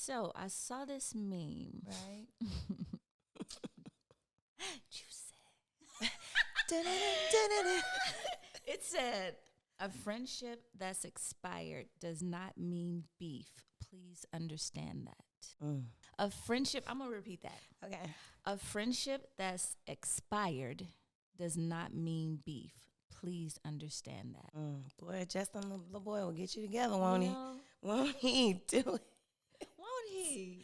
So I saw this meme, right? It said, a friendship that's expired does not mean beef. Please understand that. A friendship, I'm going to repeat that. Okay. A friendship that's expired does not mean beef. Please understand that. Boy, Justin, the boy will get you together, won't he? know, Won't he do it? Won't he?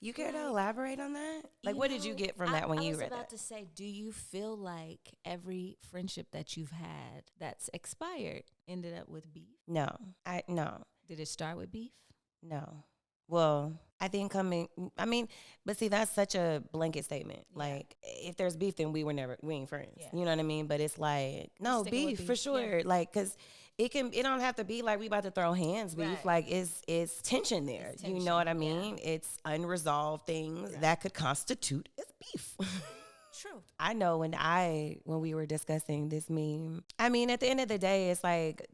You care to elaborate on that? Like, what did you get from that when you read that? I was about to say, do you feel like every friendship that you've had that's expired ended up with beef? No. No. Did it start with beef? No. Well, I think but see, that's such a blanket statement. Yeah. Like, if there's beef, then we ain't friends. Yeah. You know what I mean? But it's like, no, beef for sure. Yeah. Like, because it don't have to be like we about to throw hands beef. Right. Like, it's tension there. It's tension. You know what I mean? Yeah. It's unresolved things that could constitute as beef. True. I know when we were discussing this meme, I mean, at the end of the day, it's like,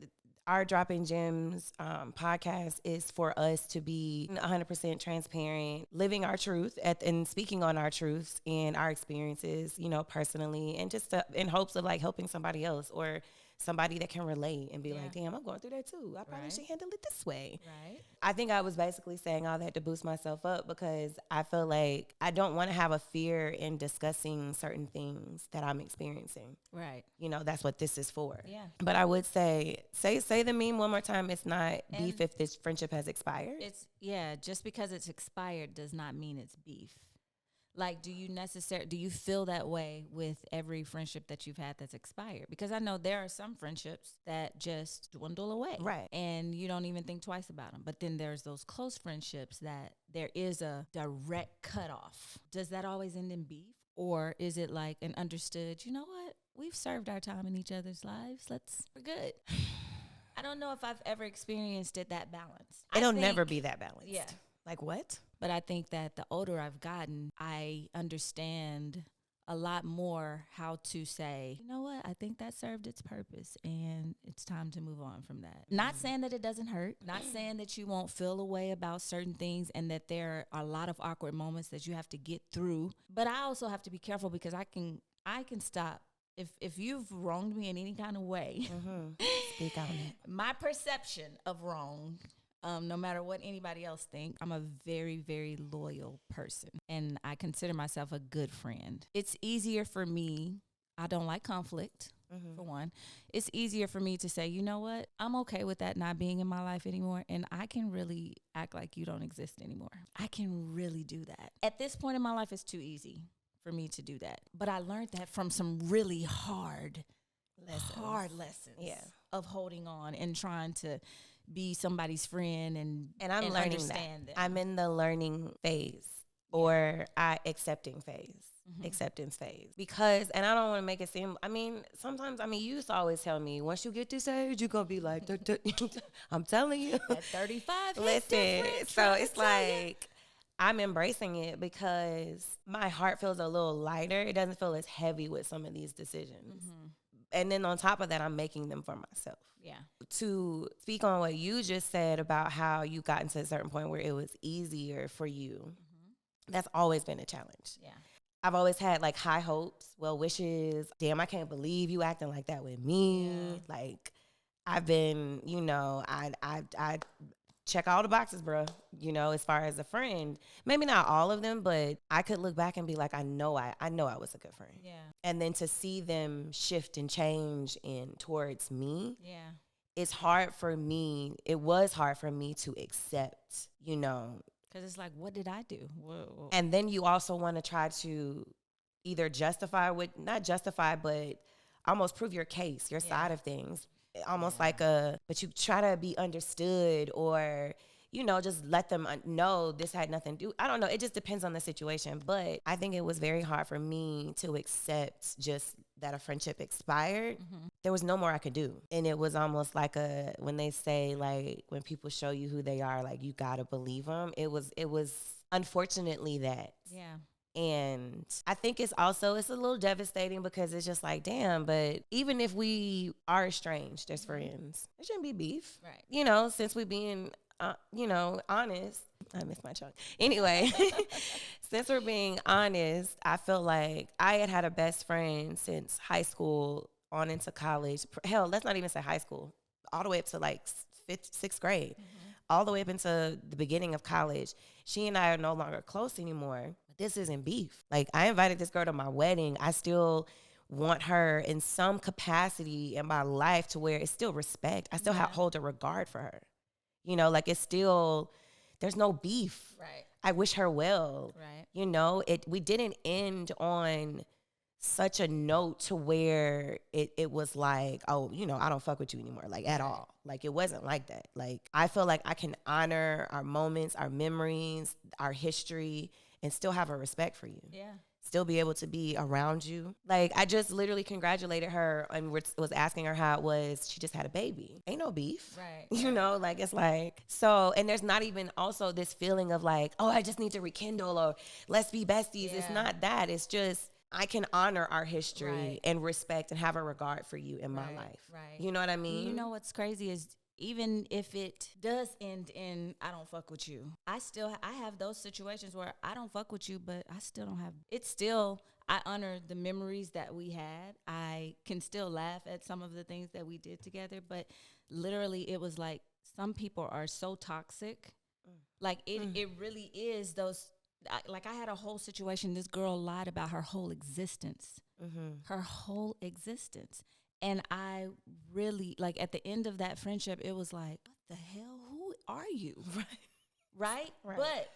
our Dropping Gems podcast is for us to be 100% transparent, living our truth and speaking on our truths and our experiences, personally, and just in hopes of like helping somebody else or somebody that can relate and be like, damn, I'm going through that too. I probably should handle it this way. Right. I think I was basically saying all that to boost myself up because I feel like I don't want to have a fear in discussing certain things that I'm experiencing. Right. That's what this is for. Yeah. But I would say the meme one more time. It's not beef if this friendship has expired. Just because it's expired does not mean it's beef. Like, do you feel that way with every friendship that you've had that's expired? Because I know there are some friendships that just dwindle away. Right. And you don't even think twice about them. But then there's those close friendships that there is a direct cutoff. Does that always end in beef? Or is it like an understood, you know what? We've served our time in each other's lives. We're good. I don't know if I've ever experienced that balance. It'll never be that balanced. Yeah. Like what? But I think that the older I've gotten, I understand a lot more how to say, you know what, I think that served its purpose and it's time to move on from that. Not saying that it doesn't hurt, not saying that you won't feel a way about certain things and that there are a lot of awkward moments that you have to get through. But I also have to be careful because I can stop. If you've wronged me in any kind of way, speak on it. My perception of wrong, no matter what anybody else think, I'm a very, very loyal person. And I consider myself a good friend. It's easier for me. I don't like conflict, for one. It's easier for me to say, you know what? I'm okay with that not being in my life anymore. And I can really act like you don't exist anymore. I can really do that. At this point in my life, it's too easy for me to do that. But I learned that from some really hard lessons of holding on and trying to be somebody's friend and I'm learning understand that. I'm in the learning phase or accepting phase. Acceptance phase. Because, and I don't want to make it seem, sometimes, you used to always tell me, once you get this age, you're going to be like, I'm telling you. At 35, listen, so it's like, I'm embracing it because my heart feels a little lighter. It doesn't feel as heavy with some of these decisions. And then on top of that, I'm making them for myself. Yeah. To speak on what you just said about how you got to a certain point where it was easier for you, that's always been a challenge. Yeah. I've always had like high hopes, well wishes. Damn, I can't believe you acting like that with me. Yeah. Like, I've been, I check all the boxes, bro. As far as a friend, maybe not all of them, but I could look back and be like, I know I was a good friend. Yeah. And then to see them shift and change towards me. Yeah. It's hard for me. It was hard for me to accept, Because it's like, what did I do? Whoa. And then you also want to try to either not justify, but almost prove your case, your side of things. Almost like but you try to be understood or, just let them know this had nothing to do. I don't know. It just depends on the situation. But I think it was very hard for me to accept just that a friendship expired. There was no more I could do. And it was almost like when they say, like, when people show you who they are, like, you got to believe them. It was unfortunately that. Yeah. And I think it's a little devastating because it's just like, damn, but even if we are estranged as friends, there shouldn't be beef. Right. Since we being honest. I miss my chunk. Anyway, since we're being honest, I feel like I had a best friend since high school on into college. Hell, let's not even say high school, all the way up to like fifth, sixth grade, all the way up into the beginning of college. She and I are no longer close anymore. But this isn't beef. Like, I invited this girl to my wedding. I still want her in some capacity in my life to where it's still respect. I still hold a regard for her. Like, it's still, there's no beef. Right. I wish her well. Right. We didn't end on such a note to where it was like, oh, I don't fuck with you anymore, like, at all. Like, it wasn't like that. Like, I feel like I can honor our moments, our memories, our history, and still have a respect for you. Yeah. Still be able to be around you. Like, I just literally congratulated her and was asking her how it was. She just had a baby. Ain't no beef. Right. Like, it's like, so, and there's not even also this feeling of like, oh, I just need to rekindle or let's be besties. Yeah. It's not that. It's just, I can honor our history Right. and respect and have a regard for you in my Right. life. Right. You know what I mean? You know what's crazy is even if it does end in I don't fuck with you, I have those situations where I don't fuck with you, but I still don't have. It's still, I honor the memories that we had. I can still laugh at some of the things that we did together, but literally it was like some people are so toxic. Like it really is those. Like, I had a whole situation. This girl lied about her whole existence. Her whole existence. And I really, like, at the end of that friendship, it was like, what the hell? Who are you? Right? But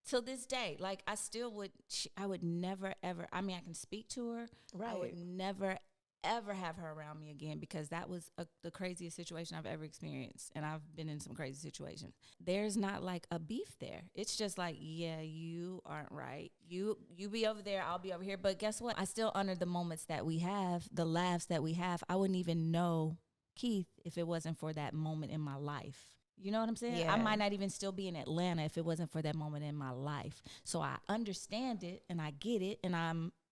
till this day, like, I still would, I would never, ever, I mean, I can speak to her. I would never, ever have her around me again, because that was the craziest situation I've ever experienced. And I've been in some crazy situations. There's not like a beef there. It's just like, yeah, you aren't right. You be over there, I'll be over here. But guess what? I still honor the moments that we have, the laughs that we have. I wouldn't even know Keith if it wasn't for that moment in my life. You know what I'm saying? Yeah. I might not even still be in Atlanta if it wasn't for that moment in my life. So I understand it and I get it, and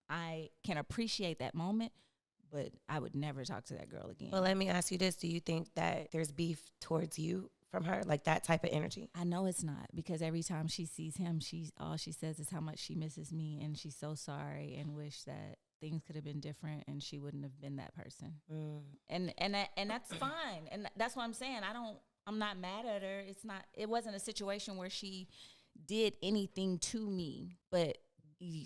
I can appreciate that moment. But I would never talk to that girl again. Well, let me ask you this. Do you think that there's beef towards you from her? Like, that type of energy? I know it's not, because every time she sees him, all she says is how much she misses me, and she's so sorry and wish that things could have been different and she wouldn't have been that person. And that's fine. And that's what I'm saying. I'm not mad at her. It wasn't a situation where she did anything to me, but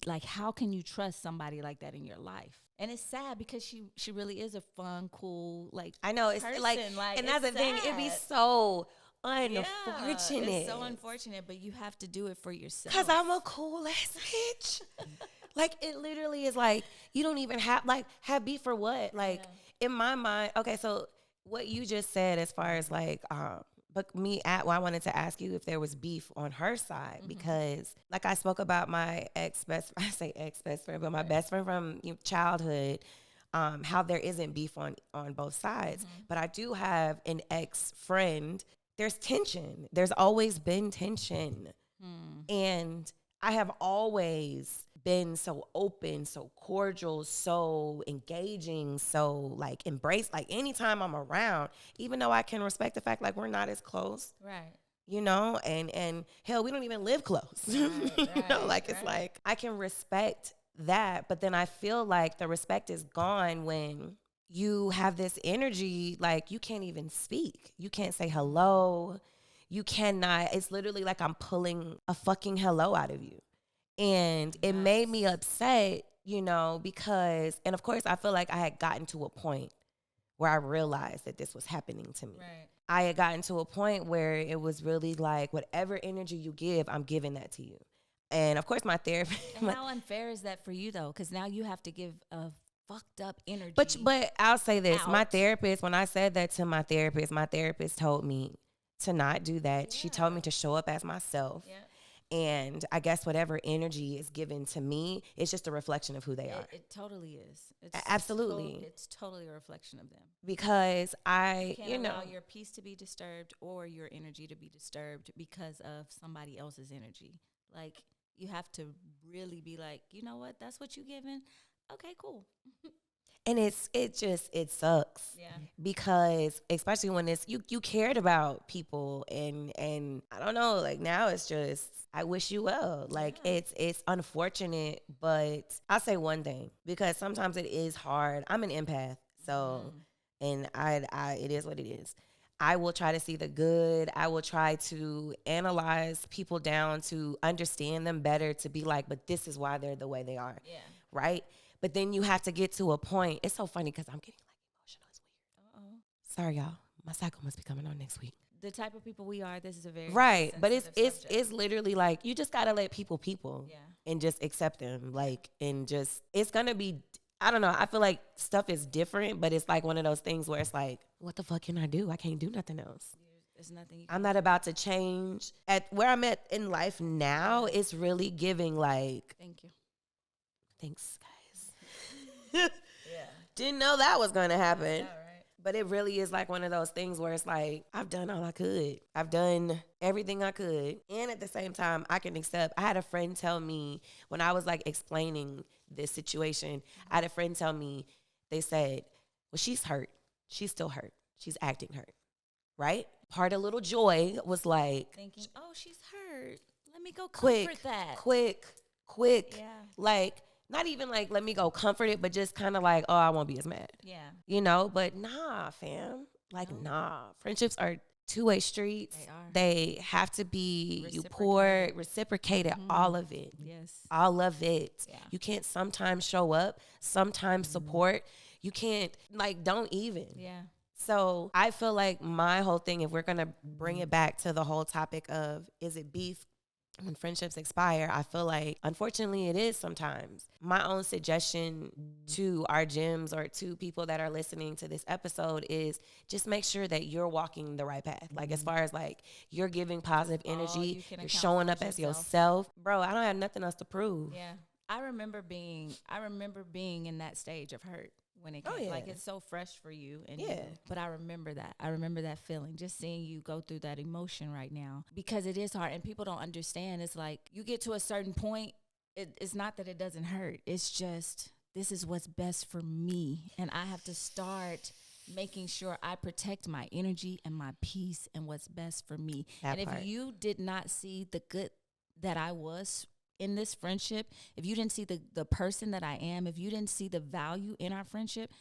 like, how can you trust somebody like that in your life? And it's sad, because she really is a fun, cool, like, I know, it's person. like and that's the thing. It'd be so unfortunate. It's so unfortunate, but you have to do it for yourself. Because I'm a cool ass bitch. Like, it literally is like, you don't even have beef for what? Like, in my mind, okay, so what you just said as far as like, but I wanted to ask you if there was beef on her side, because like I spoke about my I say ex best friend, but my best friend from childhood, how there isn't beef on both sides. But I do have an ex friend. There's tension. There's always been tension. And I have always been so open, so cordial, so engaging, so like embrace, like anytime I'm around, even though I can respect the fact like we're not as close. Right. And hell, we don't even live close. It's like I can respect that, but then I feel like the respect is gone when you have this energy, like you can't even speak. You can't say hello. You cannot, it's literally like I'm pulling a fucking hello out of you. And it made me upset, because, and of course, I feel like I had gotten to a point where I realized that this was happening to me. Right. I had gotten to a point where it was really like, whatever energy you give, I'm giving that to you. And of course, my therapist. And how unfair is that for you, though? Because now you have to give a fucked up energy. But I'll say this. out. My therapist, when I said that to my therapist told me to not do that. She told me to show up as myself. Yeah. And I guess whatever energy is given to me, it's just a reflection of who they are. It totally is. Absolutely. It's totally a reflection of them. Because You can't allow your peace to be disturbed or your energy to be disturbed because of somebody else's energy. Like, you have to really be like, you know what? That's what you giving? Okay, cool. And it sucks. Yeah. Because especially when it's you cared about people and I don't know, like now it's just I wish you well. Like it's unfortunate, but I'll say one thing because sometimes it is hard. I'm an empath, so and I it is what it is. I will try to see the good. I will try to analyze people down to understand them better, to be like, but this is why they're the way they are. Yeah. Right? But then you have to get to a point. It's so funny because I'm getting like emotional. It's weird. Sorry, y'all. My cycle must be coming on next week. The type of people we are, this is a very right. But subject. it's literally like you just gotta let people yeah. and just accept them. Like and just it's gonna be I don't know. I feel like stuff is different, but it's like one of those things where it's like, what the fuck can I do? I can't do nothing else. There's nothing. I'm not about to change. At where I'm at in life now, it's really giving like. Thank you. Thanks, guys. Yeah. Didn't know that was going to happen. Yeah, right. But it really is like one of those things where it's like, I've done all I could. I've done everything I could. And at the same time, I can accept. I had a friend tell me when I was like explaining this situation, I had a friend tell me, they said, well, she's hurt. She's still hurt. She's acting hurt. Right? Part of little Joy was like, thinking, oh, she's hurt. Let me go comfort that. Quick. Yeah. Like, not even like, let me go comfort it, but just kind of like, oh, I won't be as mad. Yeah. You know, but nah, fam. Like, nah. Friendships are two-way streets. They are. They have to be, you pour, reciprocated, all of it. Yes. All of it. Yeah. You can't sometimes show up, sometimes support. You can't, like, don't even. Yeah. So I feel like my whole thing, if we're going to bring it back to the whole topic of, is it beef when friendships expire? I feel like, unfortunately, it is sometimes. My own suggestion to our gyms or to people that are listening to this episode is just make sure that you're walking the right path. Like, as far as like, you're giving positive energy, you're showing up as yourself. Bro, I don't have nothing else to prove. Yeah. I remember being in that stage of hurt. When it came, like it's so fresh for you, and but I remember that feeling, just seeing you go through that emotion right now, because it is hard and people don't understand. It's like you get to a certain point, it's not that it doesn't hurt, it's just this is what's best for me, and I have to start making sure I protect my energy and my peace and what's best for me. If you did not see the good that I was in this friendship, if you didn't see the person that I am, if you didn't see the value in our friendship,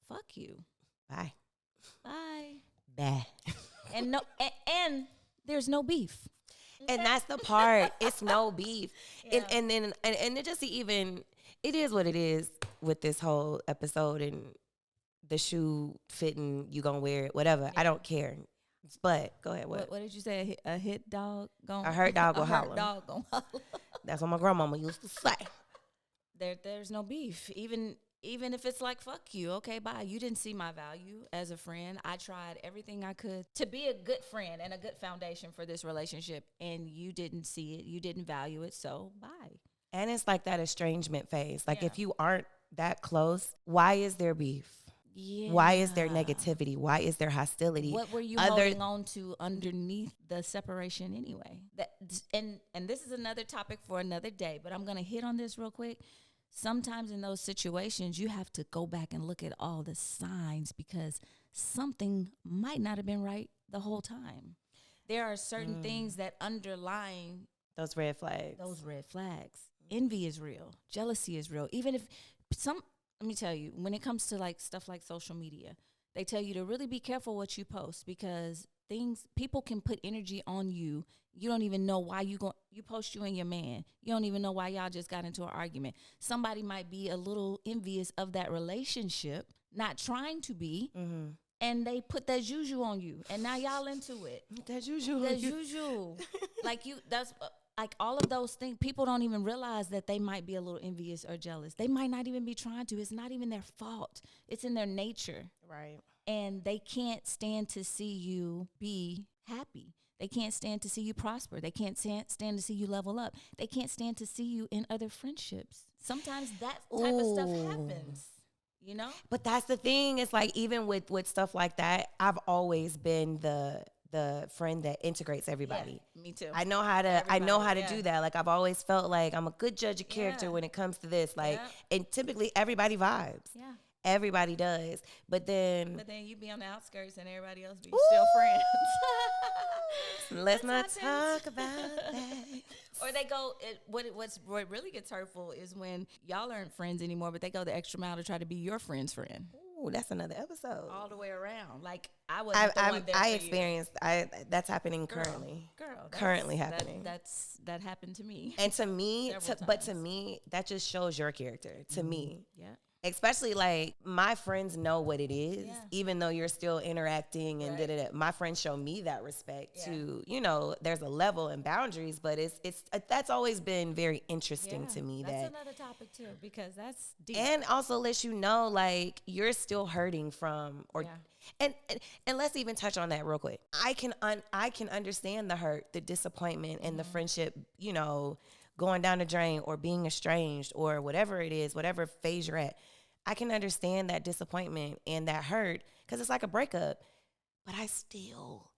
fuck you. Bye. Bye. And and there's no beef. And that's the part. It's no beef. Yeah. And then it just even, it is what it is with this whole episode and the shoe fitting, you gonna wear it, whatever. Yeah. I don't care. But go ahead. What did you say? A hit dog gonna a hurt dog will holler. A hurt dog gonna holler. That's what my grandmama used to say. There's no beef. Even if it's like, fuck you, okay, bye. You didn't see my value as a friend. I tried everything I could to be a good friend and a good foundation for this relationship, and you didn't see it. You didn't value it, so bye. And it's like that estrangement phase. Like if you aren't that close, why is there beef? Yeah. Why is there negativity? Why is there hostility? What were you holding on to underneath the separation anyway? And this is another topic for another day, but I'm going to hit on this real quick. Sometimes in those situations, you have to go back and look at all the signs because something might not have been right the whole time. There are certain things that underline those red flags. Envy is real. Jealousy is real. Even if let me tell you, when it comes to like stuff like social media, they tell you to really be careful what you post because people can put energy on you. You don't even know why you post you and your man. You don't even know why y'all just got into an argument. Somebody might be a little envious of that relationship, not trying to be, and they put that juju on you, and now y'all into it. That juju. Like all of those things, people don't even realize that they might be a little envious or jealous. They might not even be trying to. It's not even their fault. It's in their nature. Right. And they can't stand to see you be happy. They can't stand to see you prosper. They can't stand to see you level up. They can't stand to see you in other friendships. Sometimes that type of stuff happens, you know? But that's the thing. It's like even with stuff like that, I've always been the friend that integrates everybody. Yeah, me too. I know how to do that. Like I've always felt like I'm a good judge of character when it comes to this. Like and typically everybody vibes. Yeah. Everybody does. But then you be on the outskirts and everybody else be still friends. Let's not talk about that. Or they go, what really gets hurtful is when y'all aren't friends anymore, but they go the extra mile to try to be your friend's friend. Ooh, that's another episode. All the way around. Like, I wasn't the one there I for experienced, that's happening currently. Currently happening. That happened to me. And to me, but to times. me, that just shows your character. To me. Yeah. Especially like my friends know what it is, even though you're still interacting and my friends show me that respect to, you know, there's a level and boundaries, but it's that's always been very interesting to me. That's another topic too, because that's deep. And also lets you know like you're still hurting from and let's even touch on that real quick. I can understand the hurt, the disappointment, and the friendship, you know, going down the drain or being estranged or whatever it is, whatever phase you're at. I can understand that disappointment and that hurt because it's like a breakup, but I still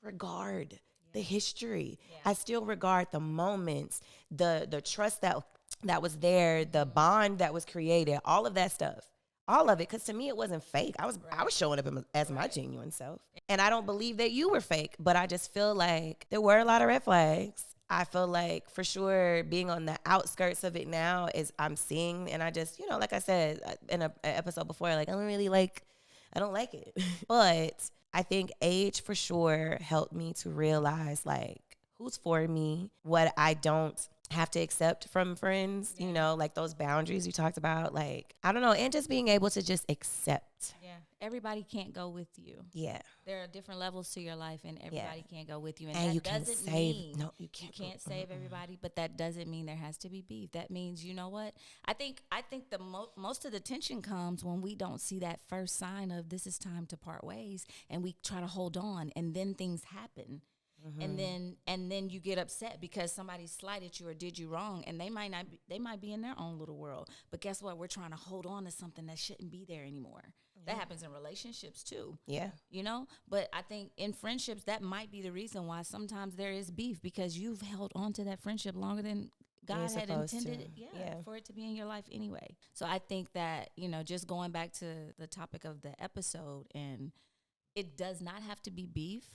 regard the history. I still regard the moments, the trust that was there, the bond that was created, all of that stuff. All of it, because to me it wasn't fake. I was showing up as my genuine self. And I don't believe that you were fake, but I just feel like there were a lot of red flags. I feel like for sure being on the outskirts of it now is I'm seeing, and I just, you know, like I said in an episode before, like I don't like it. But I think age for sure helped me to realize like who's for me, what I don't have to accept from friends, you know, like those boundaries you talked about, like, I don't know, and just being able to just accept. Yeah. Everybody can't go with you. Yeah. There are different levels to your life and everybody can't go with you. And that you doesn't mean you can't save everybody, but that doesn't mean there has to be beef. That means, you know what? I think the most of the tension comes when we don't see that first sign of this is time to part ways and we try to hold on and then things happen. And then you get upset because somebody slighted you or did you wrong, and they might be in their own little world. But guess what? We're trying to hold on to something that shouldn't be there anymore. That happens in relationships too. Yeah. You know? But I think in friendships, that might be the reason why sometimes there is beef, because you've held on to that friendship longer than God had intended for it to be in your life anyway. So I think that, you know, just going back to the topic of the episode, and it does not have to be beef.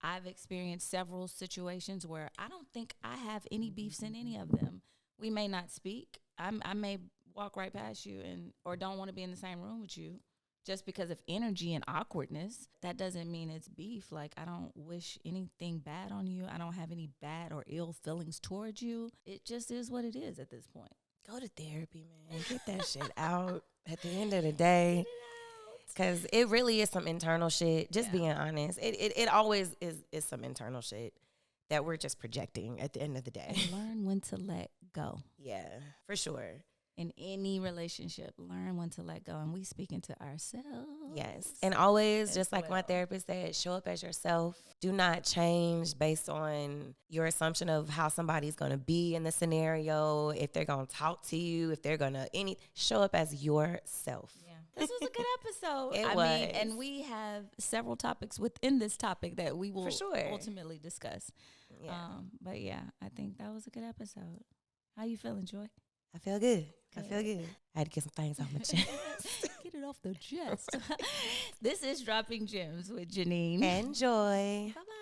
I've experienced several situations where I don't think I have any beefs in any of them. We may not speak. I may walk right past you or don't want to be in the same room with you just because of energy and awkwardness. That doesn't mean it's beef. Like, I don't wish anything bad on you. I don't have any bad or ill feelings towards you. It just is what it is at this point. Go to therapy, man. Get that shit out at the end of the day. Because it really is some internal shit. Just being honest. It always is some internal shit that we're just projecting at the end of the day. And learn when to let go. Yeah, for sure. In any relationship, learn when to let go. And we speaking to ourselves. Yes. And always, just like my therapist said, show up as yourself. Do not change based on your assumption of how somebody's going to be in the scenario, if they're going to talk to you, if they're going to show up as yourself. Yeah. This was a good episode. I mean, and we have several topics within this topic that we will ultimately discuss. Yeah. But yeah, I think that was a good episode. How you feeling, Joy? I feel good. I feel good. I had to get some things off my chest. Get it off the chest. This is Dropping Gems with Janine and Joy. Bye-bye.